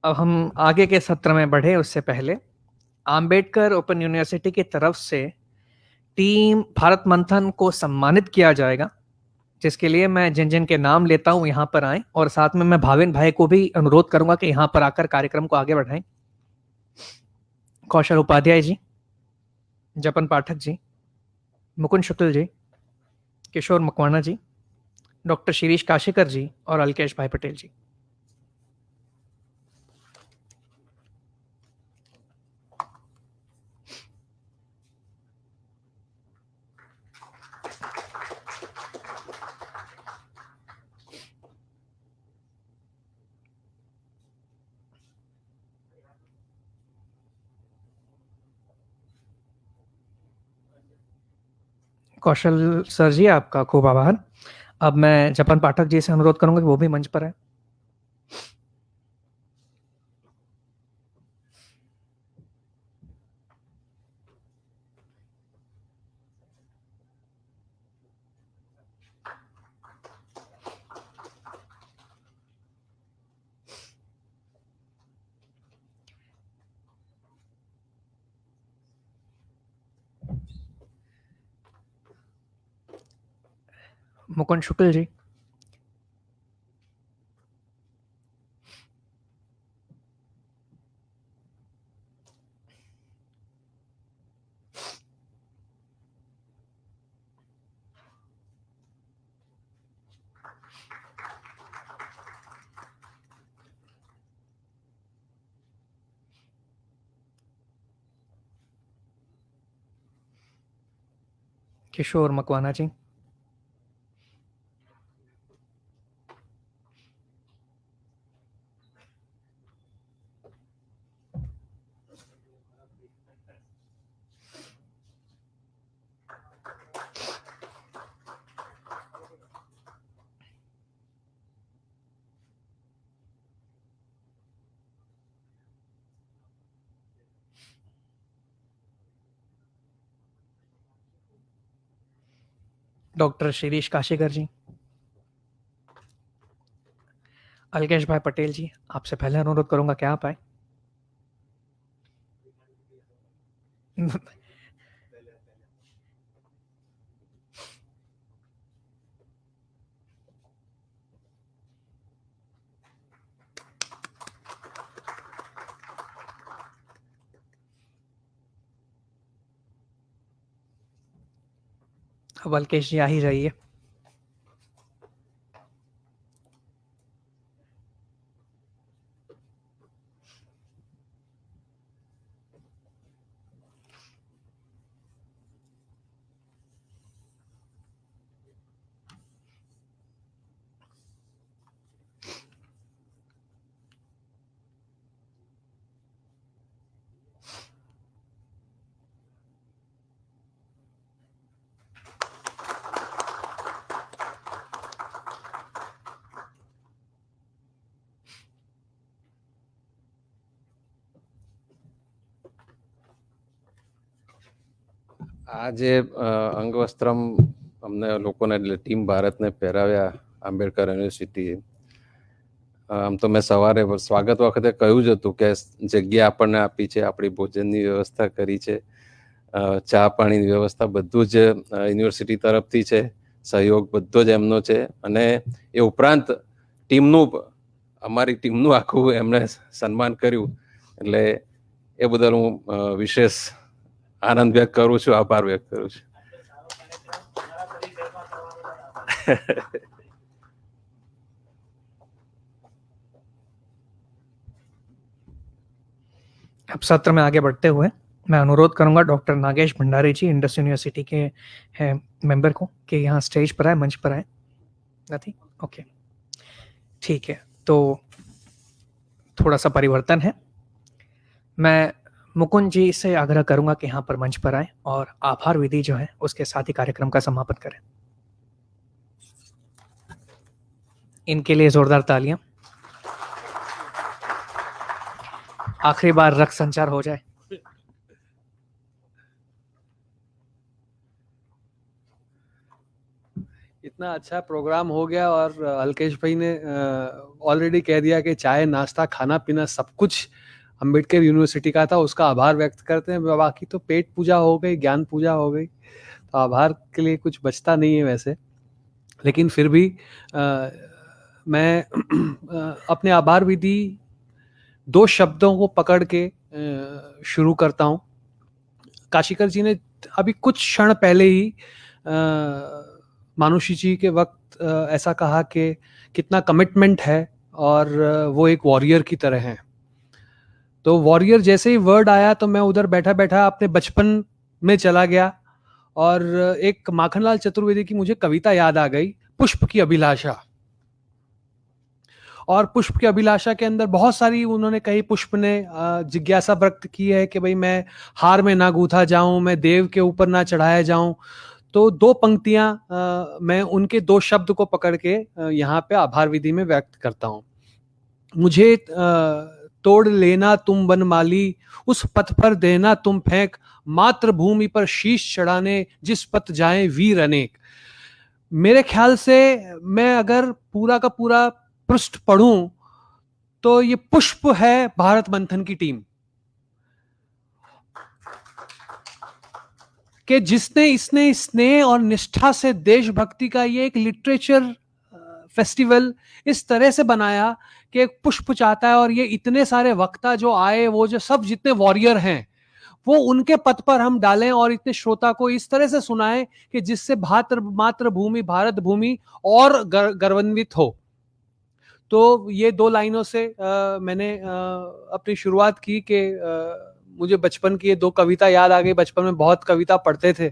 अब हम आगे के सत्र में बढ़े उससे पहले आम्बेडकर ओपन यूनिवर्सिटी की तरफ से टीम भारत मंथन को सम्मानित किया जाएगा, जिसके लिए मैं जिन जिन के नाम लेता हूं यहाँ पर आए, और साथ में मैं भाविन भाई को भी अनुरोध करूंगा कि यहाँ पर आकर कार्यक्रम को आगे बढ़ाएं। कौशल उपाध्याय जी, जपन पाठक जी, मुकुंद शुक्ल जी, किशोर मकवाना जी, डॉक्टर शिरीष काशीकर जी और अलकेश भाई पटेल जी। कौशल सर जी, आपका खूब आभार। अब मैं जपन पाठक जी से अनुरोध करूंगा कि वो भी मंच पर है। मुकुंद शुक्ल जी, किशोर मकवाना जी, डॉक्टर शिरीष काशीकर जी, अलकेश भाई पटेल जी, आपसे पहले अनुरोध करूंगा क्या आप आए। अब अलकेश जी आ ही जाइए। આ જે અંગવસ્ત્રમ અમને લોકોને એટલે ટીમ ભારતને પહેરાવ્યા આંબેડકર યુનિવર્સિટી, આમ તો મેં સવારે સ્વાગત વખતે કહ્યું જ હતું કે જગ્યા આપણને આપી છે, આપણી ભોજનની વ્યવસ્થા કરી છે, ચા પાણીની વ્યવસ્થા બધું જ યુનિવર્સિટી તરફથી છે, સહયોગ બધો જ એમનો છે. અને એ ઉપરાંત ટીમનું અમારી ટીમનું આખું એમણે સન્માન કર્યું, એટલે એ બદલ હું વિશેષ આનંદ વ્યક્ત કરું છું, આભાર વ્યક્ત કરું છું. अब सत्र में आगे बढ़ते हुए मैं अनुरोध करूंगा डॉक्टर नागेश भंडारी जी, इंडस यूनिवर्सिटी के हैं मेंबर को, कि यहाँ स्टेज पर आए, मंच पर आए। नहीं, ओके, ठीक है। तो थोड़ा सा परिवर्तन है। मैं मुकुंद जी से आग्रह करूंगा कि यहाँ पर मंच पर आए और आभार विधि जो है उसके साथ ही कार्यक्रम का समापन करें। इनके लिए जोरदार तालियां। आखिरी बार रक्त संचार हो जाए। इतना इतना अच्छा प्रोग्राम हो गया और अल्केश भाई ने ऑलरेडी कह दिया कि चाय नाश्ता खाना पीना सब कुछ अंबेडकर यूनिवर्सिटी का था, उसका आभार व्यक्त करते हैं। बाकी तो पेट पूजा हो गई, ज्ञान पूजा हो गई, तो आभार के लिए कुछ बचता नहीं है वैसे। लेकिन फिर भी मैं अपने आभार विधि 2 शब्दों को पकड़ के शुरू करता हूँ। काशीकर जी ने अभी कुछ क्षण पहले ही मानुषी जी के वक्त ऐसा कहा कि कितना कमिटमेंट है और वो एक वॉरियर की तरह हैं। तो वॉरियर जैसे ही वर्ड आया तो मैं उधर बैठा बैठा अपने बचपन में चला गया और एक माखनलाल चतुर्वेदी की मुझे कविता याद आ गई, पुष्प की अभिलाषा। और पुष्प की अभिलाषा के अंदर बहुत सारी उन्होंने कही, पुष्प ने जिज्ञासा व्यक्त की है कि भाई मैं हार में ना गूथा जाऊं, मैं देव के ऊपर ना चढ़ाया जाऊं। तो 2 पंक्तियां मैं उनके 2 शब्द को पकड़ के यहाँ पे आभार विधि में व्यक्त करता हूं। मुझे तोड़ लेना तुम वनमाली, उस पथ पर देना तुम फेंक, मातृभूमि पर शीश चढ़ाने जिस पथ जाए वीर अनेक। मेरे ख्याल से मैं अगर पूरा का पूरा पृष्ठ पढ़ूं तो ये पुष्प है भारत मंथन की टीम कि जिसने इसने स्नेह और निष्ठा से देशभक्ति का ये एक लिटरेचर फेस्टिवल इस तरह से बनाया कि एक पुष्प चाहता है और ये इतने सारे वक्ता जो आए, वो जो सब जितने वॉरियर हैं, वो उनके पथ पर हम डालें और इतने श्रोता को इस तरह से सुनाएं कि जिससे मातृभूमि भारत भूमि और गर्वान्वित हो। तो ये 2 लाइनों से मैंने अपनी शुरुआत की कि मुझे बचपन की ये 2 कविता याद आ गई। बचपन में बहुत कविता पढ़ते थे,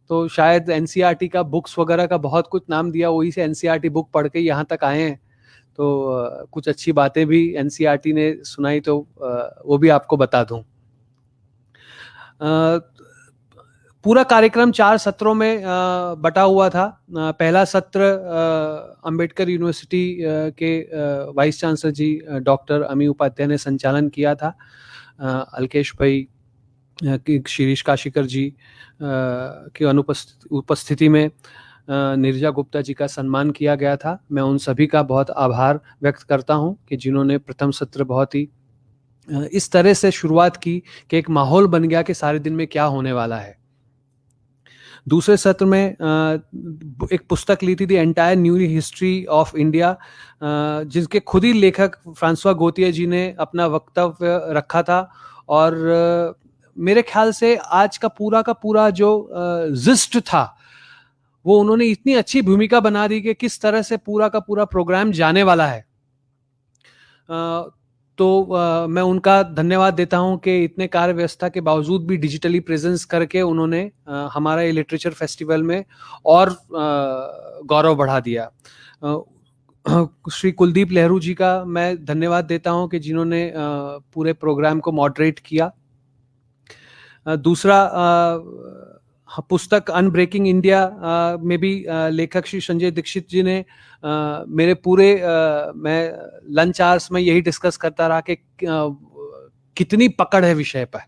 तो शायद एनसीईआरटी का बुक्स वगैरह का बहुत कुछ नाम दिया, वही से एनसीईआरटी बुक पढ़ के यहाँ तक आए हैं। तो कुछ अच्छी बातें भी एनसीईआरटी ने सुनाई, तो वो भी आपको बता दूं। पूरा कार्यक्रम 4 सत्रों में बटा हुआ था। पहला सत्र अंबेडकर यूनिवर्सिटी के वाइस चांसलर जी डॉक्टर अमी उपाध्याय ने संचालन किया था। अल्केश भाई शिरीष काशीकर जी की उपस्थिति में नीरजा गुप्ता जी का सम्मान किया गया था। मैं उन सभी का बहुत आभार व्यक्त करता हूं कि जिन्होंने प्रथम सत्र बहुत ही इस तरह से शुरुआत की कि एक माहौल बन गया कि सारे दिन में क्या होने वाला है। दूसरे सत्र में एक पुस्तक ली थी, the entire new history of India, जिसके खुद ही लेखक फ्रांसवा गोतिये जी ने अपना वक्तव्य रखा था। और मेरे ख्याल से आज का पूरा जो जिस्ट था वो उन्होंने इतनी अच्छी भूमिका बना दी कि किस तरह से पूरा का पूरा प्रोग्राम जाने वाला है। तो मैं उनका धन्यवाद देता हूं कि इतने कार्य व्यवस्था के बावजूद भी डिजिटली प्रेजेंस करके उन्होंने हमारा ये लिटरेचर फेस्टिवल में और गौरव बढ़ा दिया। श्री कुलदीप लहरू जी का मैं धन्यवाद देता हूं कि जिन्होंने पूरे प्रोग्राम को मॉडरेट किया। दूसरा पुस्तक अनब्रेकिंग इंडिया में भी लेखक श्री संजय दीक्षित जी ने मेरे पूरे मैं लंच आवर्स में यही डिस्कस करता रहा कि कितनी पकड़ है विषय पर,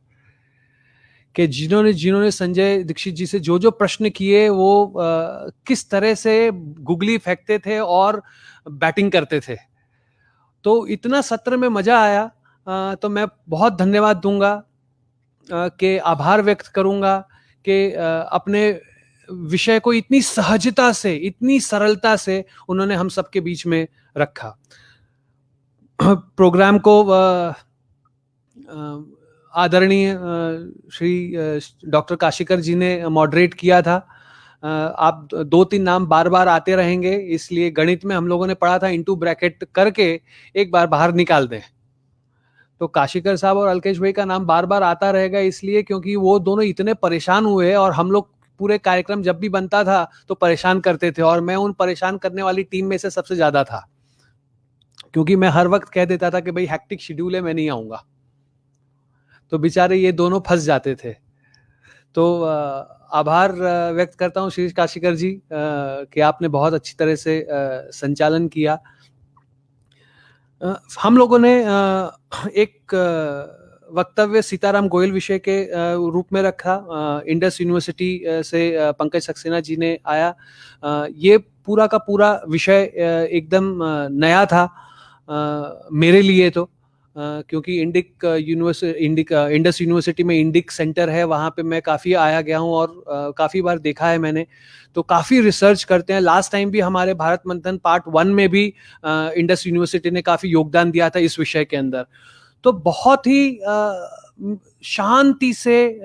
कि जिन्होंने संजय दीक्षित जी से जो प्रश्न किए वो किस तरह से गुगली फेंकते थे और बैटिंग करते थे। तो इतना सत्र में मजा आया। तो मैं बहुत धन्यवाद दूंगा कि आभार व्यक्त करूंगा कि अपने विषय को इतनी सहजता से, इतनी सरलता से उन्होंने हम सबके बीच में रखा। प्रोग्राम को आदरणीय श्री डॉक्टर काशीकर जी ने मॉडरेट किया था। आप 2-3 नाम बार बार आते रहेंगे, इसलिए गणित में हम लोगों ने पढ़ा था इनटू ब्रैकेट करके एक बार बाहर निकाल दें। तो काशीकर साहब और अल्केश भाई का नाम बार बार आता रहेगा, इसलिए क्योंकि वो दोनों इतने परेशान हुए और हम लोग पूरे कार्यक्रम जब भी बनता था तो परेशान करते थे, और मैं उन परेशान करने वाली टीम में से सबसे ज्यादा था, क्योंकि मैं हर वक्त कह देता था कि भाई हैक्टिक शेड्यूल है, मैं नहीं आऊंगा। तो बेचारे ये दोनों फंस जाते थे। तो आभार व्यक्त करता हूँ श्री काशीकर जी कि आपने बहुत अच्छी तरह से संचालन किया। हम लोगों ने एक वक्तव्य सीताराम गोयल विषय के रूप में रखा। इंडस यूनिवर्सिटी से पंकज सक्सेना जी ने आया। ये पूरा का पूरा विषय एकदम नया था मेरे लिए तो, क्योंकि इंडस यूनिवर्सिटी में इंडिक सेंटर है, वहाँ पे मैं काफ़ी आया गया हूँ और काफ़ी बार देखा है मैंने, तो काफ़ी रिसर्च करते हैं। लास्ट टाइम भी हमारे भारत मंथन पार्ट 1 में भी इंडस यूनिवर्सिटी ने काफ़ी योगदान दिया था इस विषय के अंदर। तो बहुत ही शांति से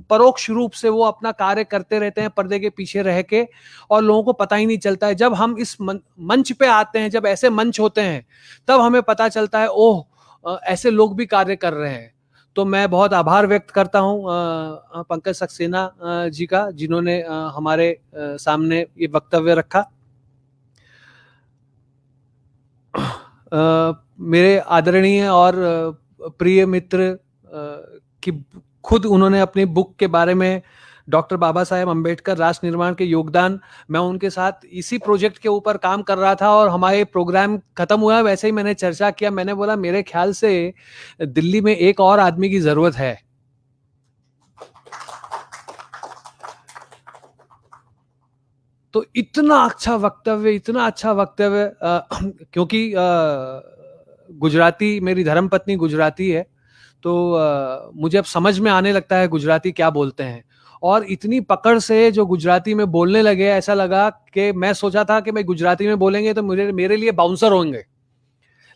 परोक्ष रूप से वो अपना कार्य करते रहते हैं पर्दे के पीछे रह के, और लोगों को पता ही नहीं चलता है। जब हम इस मंच पे आते हैं, जब ऐसे मंच होते हैं, तब हमें पता चलता है ओह ऐसे लोग भी कार्य कर रहे हैं। तो मैं बहुत आभार व्यक्त करता हूँ पंकज सक्सेना जी का, जिन्होंने हमारे सामने ये वक्तव्य रखा। मेरे आदरणीय और प्रिय मित्र की खुद उन्होंने अपनी बुक के बारे में, डॉक्टर बाबा साहेब अम्बेडकर राष्ट्र निर्माण के योगदान, मैं उनके साथ इसी प्रोजेक्ट के ऊपर काम कर रहा था और हमारे प्रोग्राम खत्म हुआ, वैसे ही मैंने चर्चा किया। मैंने बोला मेरे ख्याल से दिल्ली में एक और आदमी की जरूरत है। तो इतना अच्छा वक्तव्य क्योंकि गुजराती, मेरी धर्मपत्नी गुजराती है, तो मुझे अब समझ में आने लगता है गुजराती क्या बोलते हैं। और इतनी पकड़ से जो गुजराती में बोलने लगे, ऐसा लगा कि मैं सोचा था कि मैं गुजराती में बोलेंगे तो मेरे लिए बाउंसर होंगे,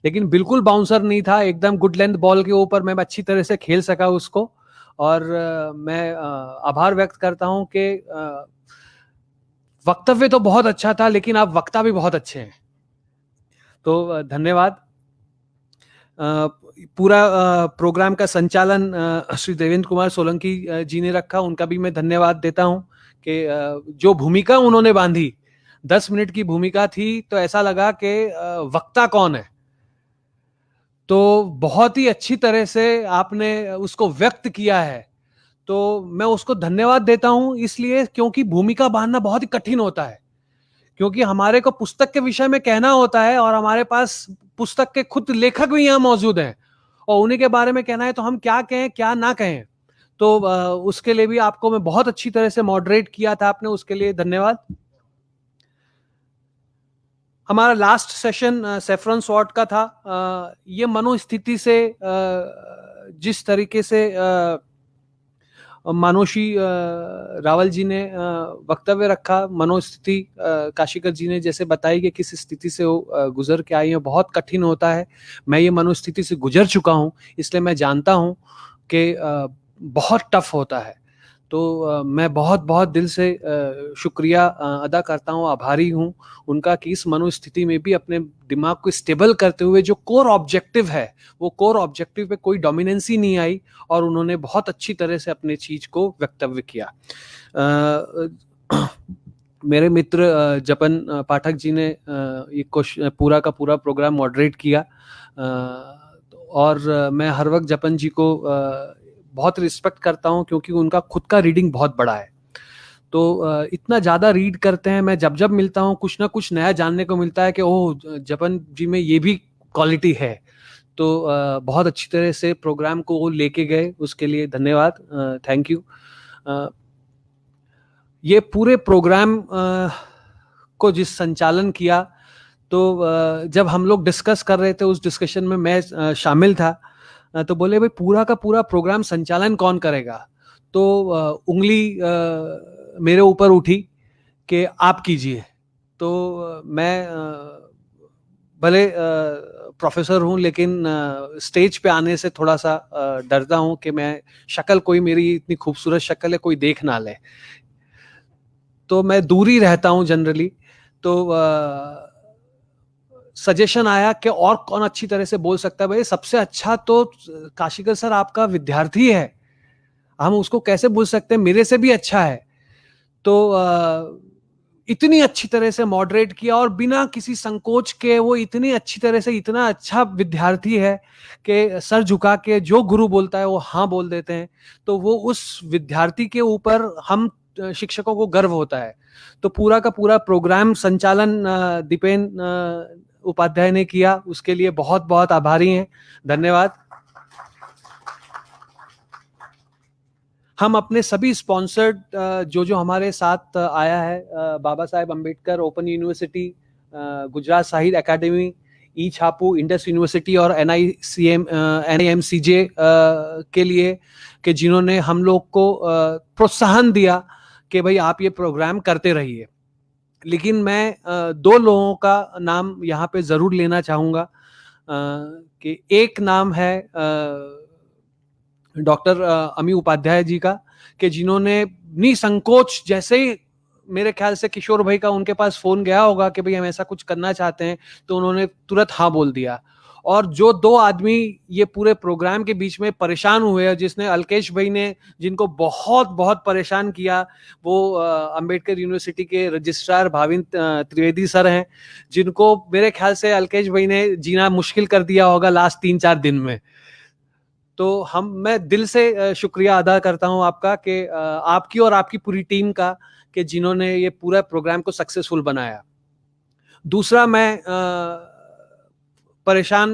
लेकिन बिल्कुल बाउंसर नहीं था। एकदम गुड लेंथ बॉल के ऊपर मैं अच्छी तरह से खेल सका उसको। और मैं आभार व्यक्त करता हूं कि वक्तव्य तो बहुत अच्छा था, लेकिन आप वक्ता भी बहुत अच्छे हैं। तो धन्यवाद। पूरा प्रोग्राम का संचालन श्री देवेंद्र कुमार सोलंकी जी ने रखा, उनका भी मैं धन्यवाद देता हूं कि जो भूमिका उन्होंने बांधी, 10 मिनट की भूमिका थी, तो ऐसा लगा कि वक्ता कौन है। तो बहुत ही अच्छी तरह से आपने उसको व्यक्त किया है, तो मैं उसको धन्यवाद देता हूं, इसलिए क्योंकि भूमिका बांधना बहुत ही कठिन होता है। क्योंकि हमारे को पुस्तक के विषय में कहना होता है और हमारे पास पुस्तक के खुद लेखक भी यहाँ मौजूद हैं, और उन्हीं के बारे में कहना है, तो हम क्या कहें क्या ना कहें। तो उसके लिए भी आपको मैं बहुत अच्छी तरह से मॉडरेट किया था आपने, उसके लिए धन्यवाद। हमारा लास्ट सेशन सेफ्रॉन स्वॉर्ड का था। ये मनोस्थिति से जिस तरीके से मानोशी रावल जी ने वक्तव्य रखा, मनोस्थिति काशीकर जी ने जैसे बताई कि किस स्थिति से वो गुजर के आई है, बहुत कठिन होता है। मैं ये मनोस्थिति से गुजर चुका हूँ, इसलिए मैं जानता हूँ कि बहुत टफ होता है। तो मैं बहुत बहुत दिल से शुक्रिया अदा करता हूँ, आभारी हूँ उनका कि इस मनोस्थिति में भी अपने दिमाग को स्टेबल करते हुए जो कोर ऑब्जेक्टिव है, वो कोर ऑब्जेक्टिव पे कोई डोमिनेंसी नहीं आई, और उन्होंने बहुत अच्छी तरह से अपने चीज को वक्तव्य किया। मेरे मित्र जपन पाठक जी ने ये पूरा का पूरा प्रोग्राम मॉडरेट किया, और मैं हर वक्त जपन जी को बहुत रिस्पेक्ट करता हूँ, क्योंकि उनका खुद का रीडिंग बहुत बड़ा है। तो इतना ज़्यादा रीड करते हैं, मैं जब जब मिलता हूँ कुछ ना कुछ नया जानने को मिलता है कि ओह जपन जी में ये भी क्वालिटी है। तो बहुत अच्छी तरह से प्रोग्राम को वो लेके गए, उसके लिए धन्यवाद, थैंक यू। ये पूरे प्रोग्राम को जिस संचालन किया, तो जब हम लोग डिस्कस कर रहे थे, उस डिस्कशन में मैं शामिल था, तो बोले भाई पूरा का पूरा प्रोग्राम संचालन कौन करेगा। तो उंगली मेरे ऊपर उठी कि आप कीजिए। तो मैं भले प्रोफेसर हूँ, लेकिन स्टेज पे आने से थोड़ा सा डरता हूँ कि मैं शक्ल, कोई मेरी इतनी खूबसूरत शक्ल है कोई देख ना ले, तो मैं दूर ही रहता हूँ जनरली। तो सजेशन आया कि और कौन अच्छी तरह से बोल सकता है। भाई सबसे अच्छा तो काशीकर सर आपका विद्यार्थी है, हम उसको कैसे बोल सकते हैं, मेरे से भी अच्छा है। तो इतनी अच्छी तरह से मॉडरेट किया, और बिना किसी संकोच के वो इतनी अच्छी तरह से, इतना अच्छा विद्यार्थी है कि सर झुका के जो गुरु बोलता है वो हाँ बोल देते हैं। तो वो उस विद्यार्थी के ऊपर हम शिक्षकों को गर्व होता है। तो पूरा का पूरा प्रोग्राम संचालन दीपेन उपाध्याय ने किया, उसके लिए बहुत बहुत आभारी हैं, धन्यवाद। हम अपने सभी स्पॉन्सर्ड जो जो हमारे साथ आया है, बाबा साहेब अम्बेडकर ओपन यूनिवर्सिटी, गुजरात साहित्य अकादमी, ई छापू, इंडस यूनिवर्सिटी और NIMCJ के लिए, कि जिन्होंने हम लोग को प्रोत्साहन दिया कि भाई आप ये प्रोग्राम करते रहिए। लेकिन मैं दो लोगों का नाम यहाँ पे जरूर लेना चाहूँगा, कि एक नाम है डॉक्टर अमी उपाध्याय जी का, कि जिन्होंने निसंकोच, जैसे ही मेरे ख्याल से किशोर भाई का उनके पास फोन गया होगा कि भाई हम ऐसा कुछ करना चाहते हैं, तो उन्होंने तुरंत हाँ बोल दिया। और जो दो आदमी ये पूरे प्रोग्राम के बीच में परेशान हुए, जिसने अल्केश भाई ने जिनको बहुत बहुत परेशान किया, वो अंबेडकर यूनिवर्सिटी के रजिस्ट्रार भाविन त्रिवेदी सर हैं, जिनको मेरे ख्याल से अल्केश भाई ने जीना मुश्किल कर दिया होगा लास्ट 3-4 दिन में। तो मैं दिल से शुक्रिया अदा करता हूं आपका, कि आपकी और आपकी पूरी टीम का, कि जिन्होंने ये पूरा प्रोग्राम को सक्सेसफुल बनाया। दूसरा मैं परेशान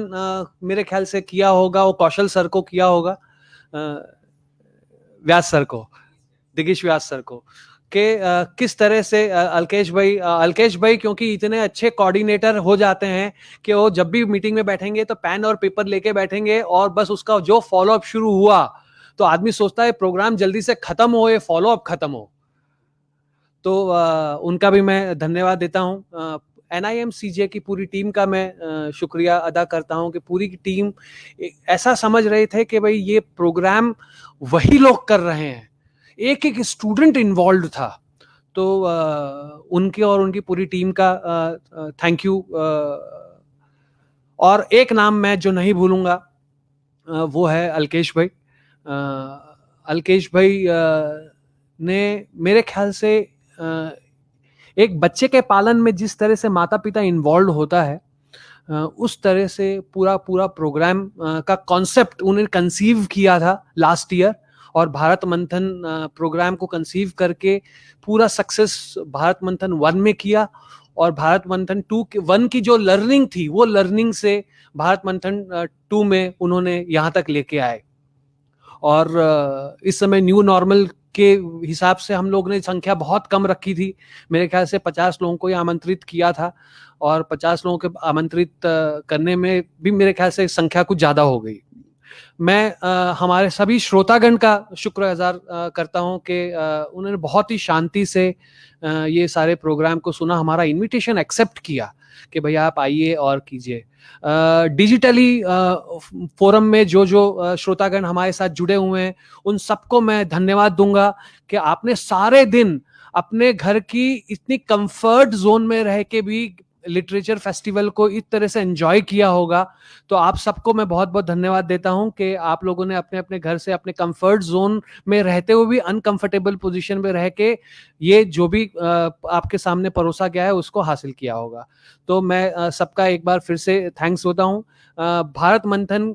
मेरे ख्याल से किया होगा, वो कौशल सर को किया होगा, व्यास सर को, दिगेश व्यास सर को, कि किस तरह से अल्केश भाई क्योंकि इतने अच्छे कोऑर्डिनेटर हो जाते हैं कि वो जब भी मीटिंग में बैठेंगे तो पेन और पेपर लेके बैठेंगे, और बस उसका जो फॉलोअप शुरू हुआ तो आदमी सोचता है प्रोग्राम जल्दी से खत्म हो, ये फॉलोअप खत्म हो। तो उनका भी मैं धन्यवाद देता हूँ। NIMCJ की पूरी टीम का मैं शुक्रिया अदा करता हूँ, कि पूरी की टीम ऐसा समझ रहे थे कि भाई ये प्रोग्राम वही लोग कर रहे हैं, एक एक स्टूडेंट इन्वॉल्व था। तो उनके और उनकी पूरी टीम का थैंक यू। और एक नाम मैं जो नहीं भूलूंगा, वो है अल्केश भाई। अल्केश भाई ने मेरे ख्याल से एक बच्चे के पालन में जिस तरह से माता पिता इन्वॉल्व होता है, उस तरह से पूरा प्रोग्राम का कॉन्सेप्ट उन्हें कंसीव किया था लास्ट ईयर, और भारत मंथन प्रोग्राम को कंसीव करके पूरा सक्सेस भारत मंथन 1 में किया, और भारत मंथन 1 की जो लर्निंग थी, वो लर्निंग से भारत मंथन 2 में उन्होंने यहाँ तक लेके आए। और इस समय न्यू नॉर्मल के हिसाब से हम लोग ने संख्या बहुत कम रखी थी, मेरे ख्याल से 50 लोगों को आमंत्रित किया था, और 50 लोगों के आमंत्रित करने में भी मेरे ख्याल से संख्या कुछ ज्यादा हो गई। मैं हमारे सभी श्रोतागण का शुक्रगुजार करता हूं कि उन्होंने बहुत ही शांति से ये सारे प्रोग्राम को सुना, हमारा इनविटेशन एक्सेप्ट किया कि भैया आप आइए और कीजिए। डिजिटली फोरम में जो जो श्रोतागण हमारे साथ जुड़े हुए हैं, उन सबको मैं धन्यवाद दूंगा कि आपने सारे दिन अपने घर की इतनी कंफर्ट जोन में रह के भी लिटरेचर फेस्टिवल को इस तरह से एंजॉय किया होगा। तो आप सबको मैं बहुत बहुत धन्यवाद देता हूं कि आप लोगों ने अपने अपने घर से अपने कंफर्ट जोन में रहते हुए भी अनकंफर्टेबल पोजीशन में रह के ये जो भी आपके सामने परोसा गया है उसको हासिल किया होगा। तो मैं सबका एक बार फिर से थैंक्स होता हूं। भारत मंथन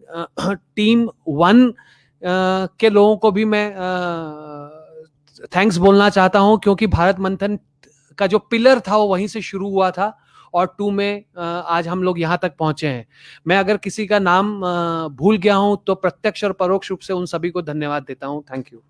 टीम 1 के लोगों को भी मैं थैंक्स बोलना चाहता हूं, क्योंकि भारत मंथन का जो पिलर था वो वहीं से शुरू हुआ था, और 2 में आज हम लोग यहाँ तक पहुंचे हैं। मैं अगर किसी का नाम भूल गया हूं तो प्रत्यक्ष और परोक्ष रूप से उन सभी को धन्यवाद देता हूं। Thank you.